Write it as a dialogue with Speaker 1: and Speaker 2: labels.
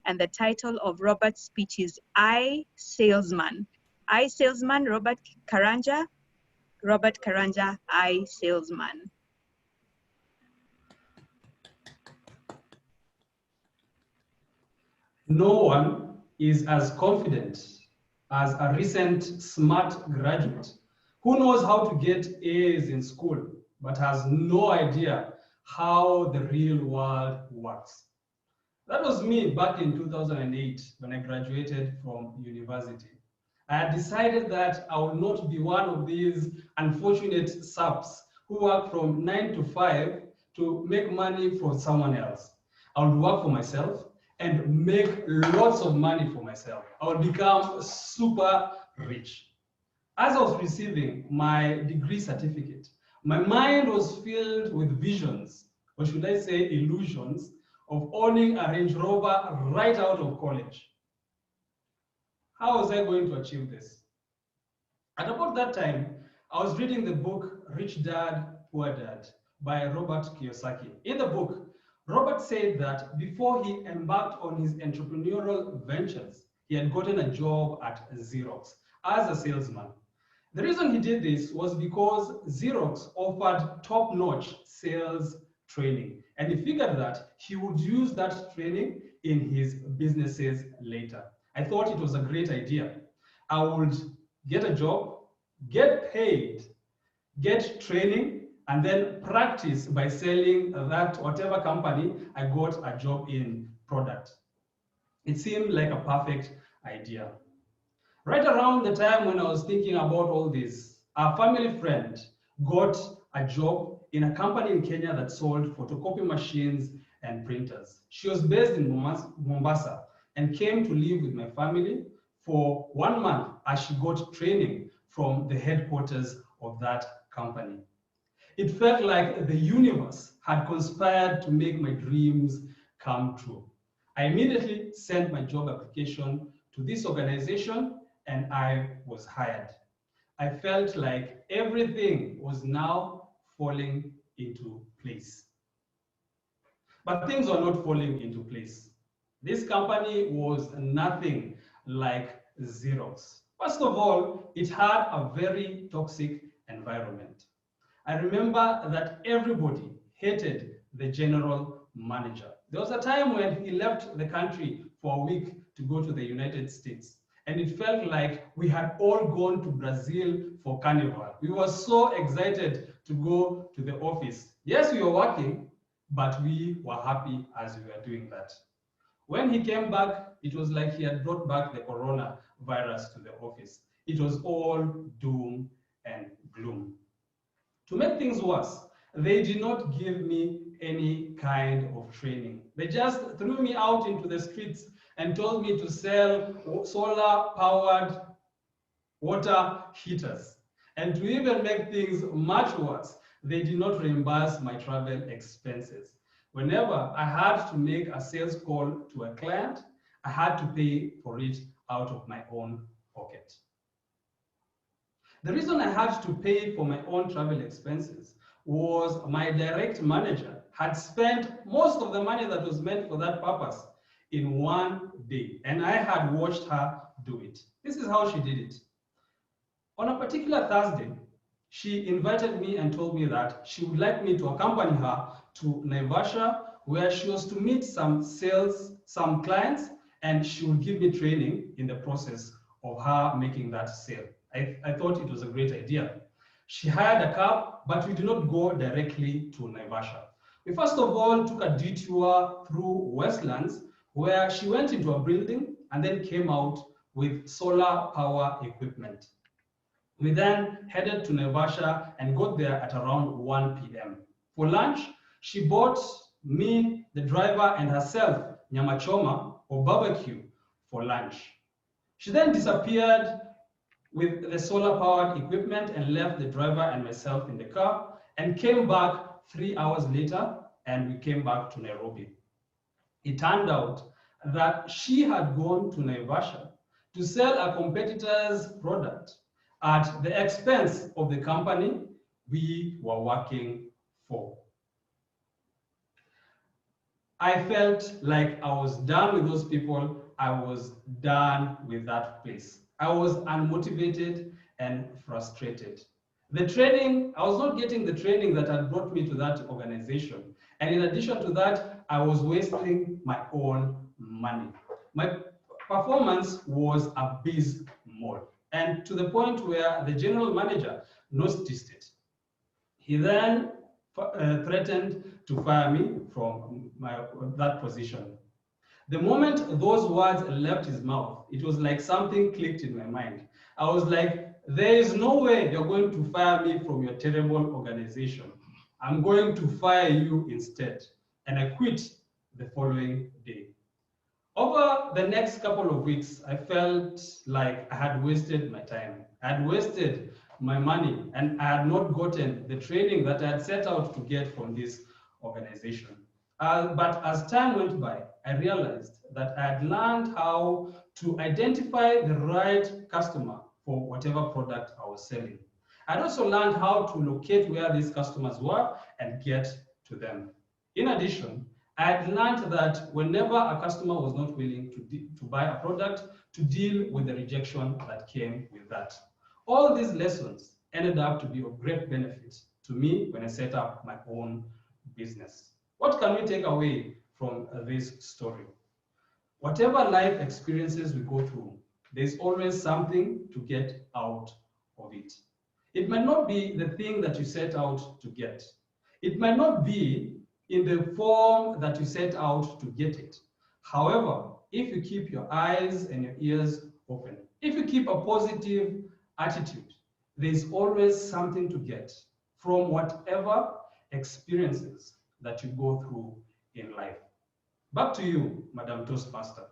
Speaker 1: and the title of Robert's speech is I, Salesman. I, Salesman, Robert Karanja, I, Salesman.
Speaker 2: No one is as confident as a recent smart graduate who knows how to get A's in school, but has no idea how the real world works. That was me back in 2008 when I graduated from university. I had decided that I would not be one of these unfortunate saps who work from 9 to 5 to make money for someone else. I would work for myself and make lots of money for myself. I would become super rich. As I was receiving my degree certificate, my mind was filled with visions, or should I say illusions, of owning a Range Rover right out of college. How was I going to achieve this? At about that time, I was reading the book Rich Dad, Poor Dad by Robert Kiyosaki. In the book, Robert said that before he embarked on his entrepreneurial ventures, he had gotten a job at Xerox as a salesman. The reason he did this was because Xerox offered top-notch sales training, and he figured that he would use that training in his businesses later. I thought it was a great idea. I would get a job, get paid, get training, and then practice by selling that whatever company I got a job in product. It seemed like a perfect idea. Right around the time when I was thinking about all this, a family friend got a job in a company in Kenya that sold photocopy machines and printers. She was based in Mombasa and came to live with my family for 1 month as she got training from the headquarters of that company. It felt like the universe had conspired to make my dreams come true. I immediately sent my job application to this organization and I was hired. I felt like everything was now falling into place. But things were not falling into place. This company was nothing like Xerox. First of all, it had a very toxic environment. I remember that everybody hated the general manager. There was a time when he left the country for a week to go to the United States. And it felt like we had all gone to Brazil for Carnival. We were so excited to go to the office. Yes, we were working, but we were happy as we were doing that. When he came back, it was like he had brought back the coronavirus to the office. It was all doom and gloom. To make things worse, they did not give me any kind of training. They just threw me out into the streets and told me to sell solar-powered water heaters. And to even make things much worse, they did not reimburse my travel expenses. Whenever I had to make a sales call to a client, I had to pay for it out of my own pocket. The reason I had to pay for my own travel expenses was my direct manager had spent most of the money that was meant for that purpose in 1 day, and I had watched her do it. This is how she did it. On a particular Thursday, she invited me and told me that she would like me to accompany her to Naivasha, where she was to meet some clients, and she would give me training in the process of her making that sale. I thought it was a great idea. She hired a cab, but we did not go directly to Naivasha. We first of all took a detour through Westlands, where she went into a building and then came out with solar power equipment. We then headed to Naivasha and got there at around 1 p.m. For lunch, she bought me, the driver, and herself nyama choma or barbecue for lunch. She then disappeared with the solar-powered equipment and left the driver and myself in the car and came back 3 hours later, and we came back to Nairobi. It turned out that she had gone to Naivasha to sell a competitor's product at the expense of the company we were working for. I felt like I was done with those people. I was done with that place. I was unmotivated and frustrated. The training, I was not getting the training that had brought me to that organization. And in addition to that, I was wasting my own money. My performance was abysmal. And to the point where the general manager noticed it. He then threatened to fire me from that position. The moment those words left his mouth, it was like something clicked in my mind. I was like, there is no way you're going to fire me from your terrible organization. I'm going to fire you instead. And I quit the following day. Over the next couple of weeks, I felt like I had wasted my time. I had wasted my money, and I had not gotten the training that I had set out to get from this organization. But as time went by, I realized that I had learned how to identify the right customer for whatever product I was selling. I had also learned how to locate where these customers were and get to them. In addition, I had learned that whenever a customer was not willing to buy a product, to deal with the rejection that came with that. All these lessons ended up to be of great benefit to me when I set up my own business. What can we take away from this story? Whatever life experiences we go through, there's always something to get out of it. It might not be the thing that you set out to get. It might not be in the form that you set out to get it. However, if you keep your eyes and your ears open, if you keep a positive attitude, there's always something to get from whatever experiences that you go through in life. Back to you, Madam Toastmaster.